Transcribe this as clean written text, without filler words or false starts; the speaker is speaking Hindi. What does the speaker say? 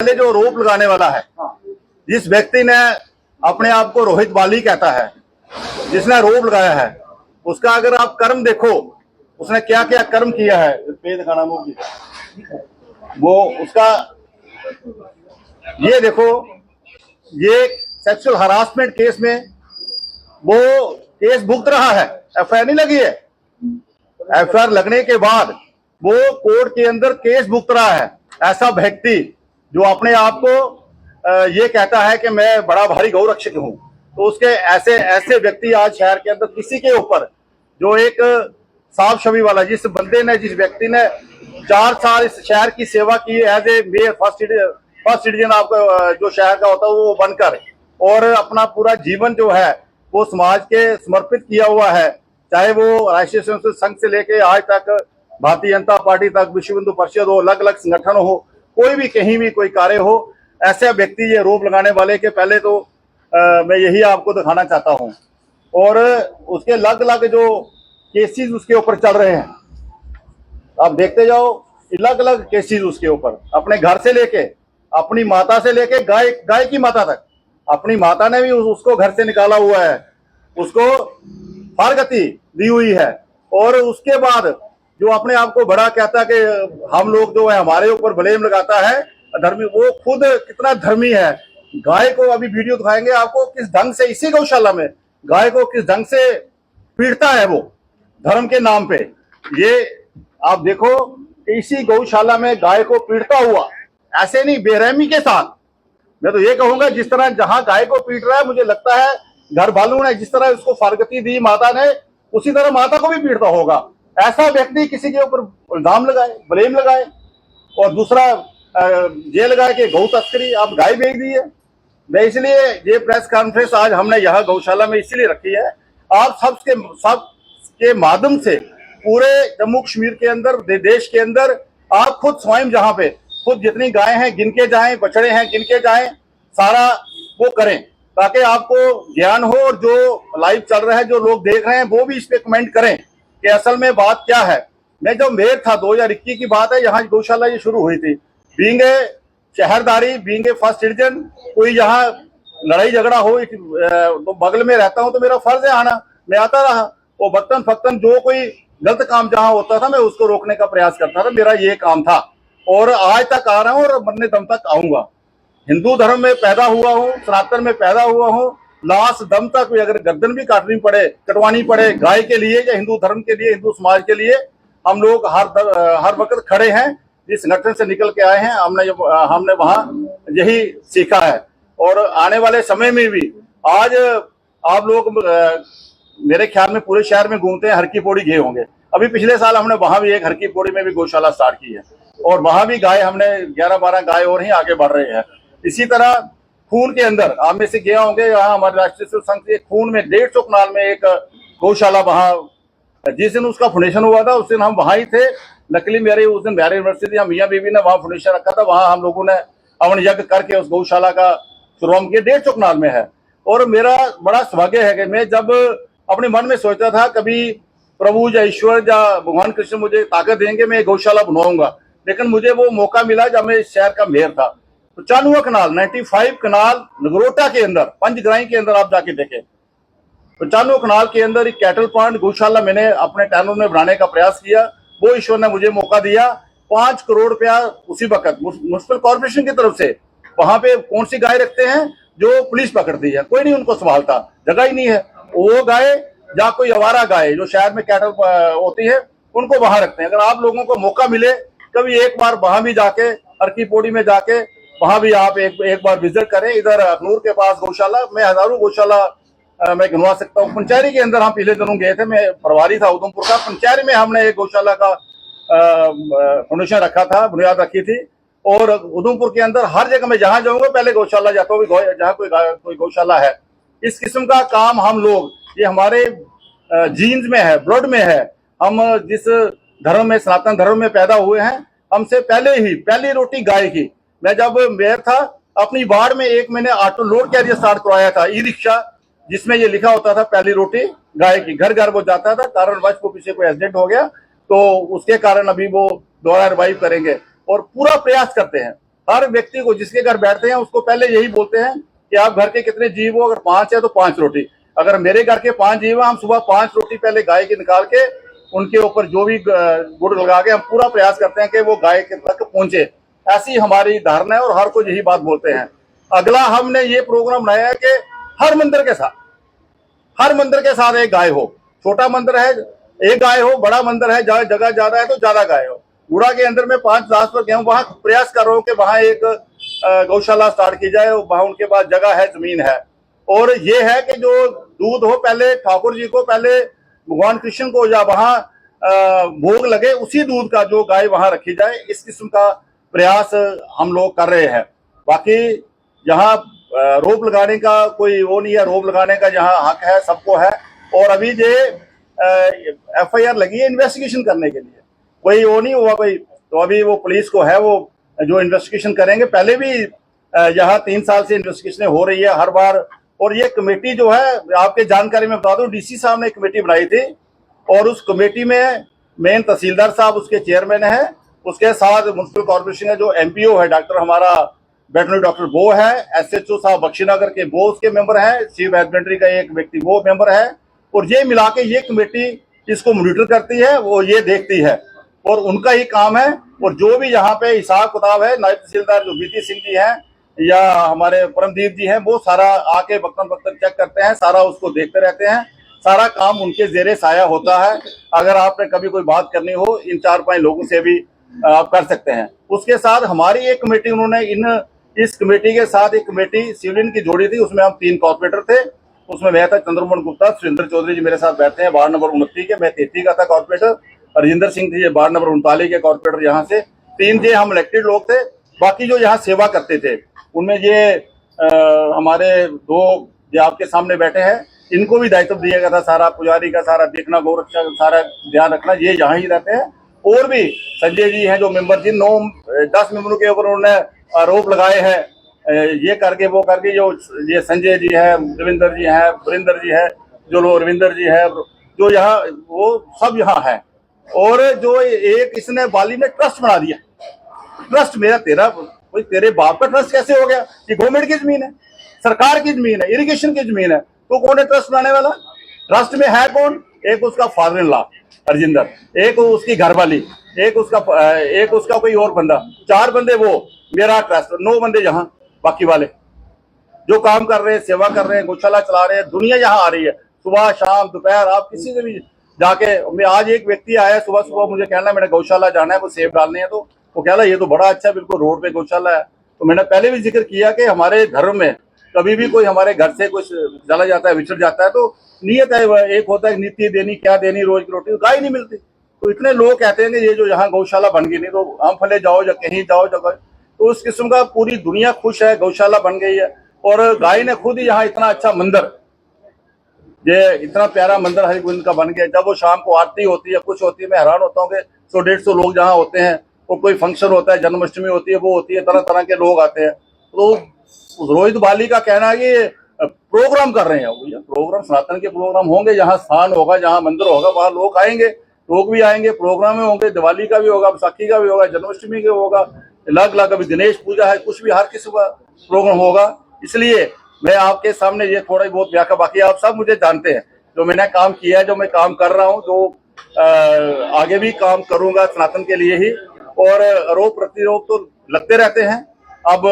पहले जो रोप लगाने वाला है, जिस व्यक्ति ने अपने आप को रोहित बाली कहता है, जिसने रोप लगाया है, उसका अगर आप कर्म देखो, उसने क्या क्या कर्म किया है, पे दिखाना वो उसका, ये देखो, ये सेक्सुअल हरासमेंट केस में वो केस भुगत रहा है, एफआईआर नहीं लगी है। एफआईआर लगने के बाद वो कोर्ट के अंदर केस भुगत रहा है। ऐसा व्यक्ति जो अपने आप को ये कहता है कि मैं बड़ा भारी गौरक्षक हूं, तो उसके ऐसे ऐसे व्यक्ति आज शहर के अंदर किसी के ऊपर, जो एक साफ छवि वाला, जिस बंदे ने, जिस व्यक्ति ने 4 साल इस शहर की सेवा की as a mayor, first citizen आपका जो शहर का होता है वो बनकर, और अपना पूरा जीवन जो है वो समाज के समर्पित किया हुआ है, चाहे वो राष्ट्रीय स्वयंसेवक संघ से लेके आज तक भारतीय जनता पार्टी तक, विश्व हिंदू परिषद हो, अलग अलग संगठन हो, कोई भी कहीं भी कोई कार्य हो, ऐसा व्यक्ति ये रोप लगाने वाले के पहले तो मैं यही आपको दिखाना चाहता हूं। और उसके अलग अलग जो केसेस उसके ऊपर चल रहे हैं, आप देखते जाओ, अलग अलग केसेस उसके ऊपर, अपने घर से लेके, अपनी माता से लेके, गाय की माता तक। अपनी माता ने भी उसको घर से निकाला हुआ है, उसको फारगति दी हुई है, और उसके बाद जो अपने आप को बड़ा कहता है कि हम लोग जो है हमारे ऊपर ब्लेम लगाता है धर्मी, वो खुद कितना धर्मी है। गाय को अभी वीडियो दिखाएंगे आपको, किस ढंग से इसी गौशाला में गाय को किस ढंग से पीटता है वो धर्म के नाम पे। ये आप देखो कि इसी गौशाला में गाय को पीटता हुआ, ऐसे नहीं, बेरहमी के साथ। मैं तो ये कहूंगा, जिस तरह जहां गाय को पीट रहा है, मुझे लगता है घर वालों ने जिस तरह उसको फारगती दी माता ने, उसी तरह माता को भी पीटता होगा। ऐसा व्यक्ति किसी के ऊपर इल्जाम लगाए, ब्लेम लगाए, और दूसरा जेल लगाए कि गौ तस्करी, आप गाय बेच दी है। मैं इसलिए ये प्रेस कॉन्फ्रेंस आज हमने यहाँ गौशाला में इसीलिए रखी है, आप सबके माध्यम से पूरे जम्मू कश्मीर के अंदर, देश के अंदर, आप खुद स्वयं जहाँ पे खुद जितनी गायें हैं गिन के जाएं, बछड़े हैं गिन के जाएं, सारा वो करें, ताकि आपको ज्ञान हो, और जो लाइव चल रहा है, जो लोग देख रहे हैं, वो भी इस पे कमेंट करें कि असल में बात क्या है। मैं जब मेयर था, 2021 की बात है, यहाँ गौशाला ये शुरू हुई थी। बीइंग ए शहरदारी, बीइंग ए फर्स्ट सिटीजन, कोई यहाँ लड़ाई झगड़ा हो तो बगल में रहता हूँ तो मेरा फर्ज है आना, मैं आता रहा। वो वक्तन फक्तन जो कोई गलत काम जहाँ होता था, मैं उसको रोकने का प्रयास करता था, मेरा ये काम था, और आज तक आ रहा हूँ और मरने दम तक आऊंगा। हिंदू धर्म में पैदा हुआ हूँ, सनातन में पैदा हुआ हूँ, लास्ट दम तक भी अगर गर्दन भी कटवानी पड़े गाय के लिए या हिंदू धर्म के लिए, हिंदू समाज के लिए, हम लोग हर वक्त खड़े हैं। जिस संगठन से निकल के आए हैं, हमने वहां यही सीखा है, और आने वाले समय में भी आज आप लोग मेरे ख्याल में पूरे शहर में घूमते हैं, हर की पौड़ी गए होंगे। अभी पिछले साल हमने वहां भी एक हर की पौड़ी में भी गौशाला स्टार्ट की है, और वहां भी गाय हमने 11-12 गाय और ही आगे बढ़ रहे हैं। इसी तरह खून के अंदर आप में से गया होंगे, यहाँ हमारे राष्ट्रीय स्वयंसेवक संघ के खून में 150 कनाल में एक गौशाला, वहां जिस दिन उसका फाउंडेशन हुआ था उस दिन हम वहां ही थे। नकली मेरे उस दिन बिहार यूनिवर्सिटी मियाँ बीबी ने वहां फाउंडेशन रखा था, वहां हम लोगों ने हवन यज्ञ करके उस गौशाला का शुरुआत किया, 150 कनाल में है। और मेरा बड़ा सौभाग्य है कि मैं जब अपने मन में सोचता था कभी प्रभु या ईश्वर या भगवान कृष्ण मुझे ताकत देंगे, मैं गौशाला बनवाऊंगा, लेकिन मुझे वो मौका मिला जब मैं इस शहर का मेयर था। तो 95 कनाल 95 कनाल नगरोटा के अंदर, पंचग्राही के अंदर आप जाके देखें, तो 95 कनाल के अंदर एक कैटल पॉइंट गौशाला मैंने अपने टैनों में बनाने का प्रयास किया। वो ईश्वर ने मुझे मौका दिया। 5 करोड़ रुपया उसी वक्त म्युनिसिपल कॉर्पोरेशन की तरफ से। वहां पे कौन सी गाय रखते हैं जो पुलिस पकड़ती है, कोई नहीं उनको संभालता, जगह ही नहीं है। वो गाय या कोई आवारा गाय जो शहर में कैटल होती है, उनको वहां रखते हैं। अगर आप लोगों को मौका मिले कभी एक बार वहां भी जाके, हर की पौड़ी में जाके, वहां भी आप एक बार विजिट करें। इधर अखनूर के पास गौशाला में हजारों गौशाला मैं गिनवा सकता हूँ। पंचैरी के अंदर हम पिछले दिनों गए थे, मैं प्रभारी था उधमपुर का। पंचैरी में हमने एक गौशाला का फाउंडेशन रखा था, बुनियाद रखी थी। और उधमपुर के अंदर हर जगह मैं जहां जाऊंगा पहले गौशाला जाता हूँ, जहाँ कोई गौशाला है। इस किस्म का काम हम लोग, ये हमारे जीन्स में है, ब्लड में है। हम जिस धर्म में, सनातन धर्म में पैदा हुए हैं, हमसे पहले ही पहली रोटी गाय की। मैं जब मेयर था, अपनी वार्ड में एक मैंने ऑटो लोड कैरियर स्टार्ट करवाया था, ई रिक्शा, जिसमें ये लिखा होता था पहली रोटी गाय की। घर घर वो जाता था, कारणवश को पीछे कोई एक्सीडेंट हो गया तो उसके कारण अभी वो दोबारा रिवाइव करेंगे, और पूरा प्रयास करते हैं। हर व्यक्ति को जिसके घर बैठते हैं उसको पहले यही बोलते हैं कि आप घर के कितने जीव हो, अगर 5 है तो 5 रोटी। अगर मेरे घर के 5 जीव है, हम सुबह 5 रोटी पहले गाय की निकाल के उनके ऊपर जो भी गुड़ लगा के हम पूरा प्रयास करते हैं कि वो गाय के तक पहुंचे। ऐसी हमारी धारणा है और हर कोई यही बात बोलते हैं। अगला हमने ये प्रोग्राम बनाया है कि हर मंदिर के साथ एक गाय हो। छोटा मंदिर है एक गाय हो, बड़ा मंदिर है जगह ज्यादा है तो ज्यादा गाय हो। गुड़ा के अंदर में 5-10 पर गया हूँ, वहां प्रयास कर रहा हूँ कि वहां एक गौशाला स्टार्ट की जाए। वहां उनके पास जगह है, जमीन है, और ये है कि जो दूध हो पहले ठाकुर जी को, पहले भगवान कृष्ण को या वहां भोग लगे उसी दूध का जो गाय वहां रखी जाए। इस किस्म का प्रयास हम लोग कर रहे हैं। बाकी यहाँ रोप लगाने का कोई वो नहीं है, रोप लगाने का जहाँ हक है सबको है। और अभी ये FIR लगी है इन्वेस्टिगेशन करने के लिए, कोई वो नहीं हुआ कोई, तो अभी वो पुलिस को है वो जो इन्वेस्टिगेशन करेंगे। पहले भी यहाँ 3 साल से इन्वेस्टिगेशन हो रही है हर बार। और ये कमेटी जो है आपके जानकारी में बता दूं, DC साहब ने एक कमेटी बनाई थी और उस कमेटी में मेन तहसीलदार साहब उसके चेयरमैन है, उसके साथ म्युनिसिपल कॉर्पोरेशन का जो MPO है डॉक्टर हमारा वेटनरी डॉक्टर वो है, SHO साहब बख्शीनगर के वो उसके मेंबर है, चीफ हस्बेंड्री का एक व्यक्ति वो मेंबर है। और ये मिला के ये कमेटी इसको मॉनिटर करती है, वो ये देखती है और उनका ही काम है। और जो भी यहाँ पे हिसाब किताब है, नायब तहसीलदार जो BT सिंह जी हैं या हमारे परमदीप जी हैं, वो सारा आके वक्तन चेक करते हैं, सारा उसको देखते रहते हैं। सारा काम उनके जेरे साया होता है। अगर आपने कभी कोई बात करनी हो इन 4-5 लोगों से भी आप कर सकते हैं। उसके साथ हमारी एक कमेटी उन्होंने इस कमेटी के साथ एक कमेटी सिविलियन की जोड़ी थी, उसमें हम 3 कॉर्पोरेटर थे। उसमें मैं था, चंद्रमोहन गुप्ता, सुरेंद्र चौधरी जी मेरे साथ बैठते हैं वार्ड नंबर 29 के, मैं 33 का था कॉर्पोरेटर। राजेंद्र सिंह थे वार्ड नंबर 39 के कॉर्पोरेटर। यहाँ से 3 जे हम इलेक्टेड लोग थे। बाकी जो यहाँ सेवा करते थे उनमें ये हमारे 2 जो आपके सामने बैठे हैं, इनको भी दायित्व दिया गया था, सारा पुजारी का सारा देखना, गौरक्षा सारा ध्यान रखना, ये यहाँ ही रहते हैं। और भी संजय जी हैं जो मेंबर जी, 9-10 मेंबरों के ऊपर उन्होंने आरोप लगाए हैं, ये करके वो करके। जो ये संजय जी है, रविंदर जी है, वरिंदर जी है, जो रविंदर जी है, जो यहाँ वो सब यहाँ है। और जो एक इसने वाली ने ट्रस्ट बना दिया, ट्रस्ट मेरा तेरा, कोई तेरे बाप का ट्रस्ट कैसे हो गया? ये गवर्नमेंट की जमीन है, सरकार की जमीन है, इरिगेशन की जमीन है, तो कौन है ट्रस्ट बनाने वाला? ट्रस्ट में है कौन? एक उसका फादर इन लॉ राजेंद्र, एक उसकी घरवाली, एक उसका कोई और बंदा, 4 बंदे वो मेरा ट्रस्ट, 9 बंदे यहाँ बाकी वाले जो काम कर रहे हैं, सेवा कर रहे हैं, गौशाला चला रहे हैं। दुनिया यहाँ आ रही है सुबह शाम दोपहर, आप किसी से भी जाके। मैं आज एक व्यक्ति आया सुबह सुबह, मुझे कहना मैंने गौशाला जाना है, वो सेब डालने हैं, तो वो कहला ये तो बड़ा अच्छा बिल्कुल रोड पे गौशाला है। तो मैंने पहले भी जिक्र किया कि हमारे धर्म में कभी भी कोई हमारे घर से कुछ चला जाता है, विछड़ जाता है, तो नियत है, एक होता है नीति देनी, क्या देनी, रोज की रोटी, गाय नहीं मिलती। तो इतने लोग कहते हैं कि ये जो यहाँ गौशाला बन गई, नहीं तो आम फले जाओ या कहीं जाओ जगह, तो उस किस्म का पूरी दुनिया खुश है, गौशाला बन गई है। और गाय ने खुद ही यहाँ इतना अच्छा मंदिर, ये इतना प्यारा मंदिर हरिगोविंद का बन गया। जब वो शाम को आरती होती है, कुछ होती है, मैं हैरान होता हूँ कि 100-150 लोग जहाँ होते हैं, वो कोई फंक्शन होता है, जन्माष्टमी होती है, वो होती है, तरह तरह के लोग आते हैं। तो रोहित बाली का कहना है कि प्रोग्राम कर रहे हैं, भैया प्रोग्राम सनातन के प्रोग्राम होंगे, जहाँ स्थान होगा, जहाँ मंदिर होगा, वहाँ लोग आएंगे, लोग भी आएंगे, प्रोग्राम में होंगे, दिवाली का भी होगा, बैसाखी का भी होगा, जन्माष्टमी का होगा, अलग अलग, अभी गणेश पूजा है, कुछ भी हर किस्म का प्रोग्राम होगा। इसलिए मैं आपके सामने ये थोड़ा बहुत व्याख्या, बाकी आप सब मुझे जानते हैं, जो मैंने काम किया है, जो मैं काम कर रहा हूँ, जो आगे भी काम करूंगा सनातन के लिए ही। और आरोप प्रतिरोप तो लगते रहते हैं। अब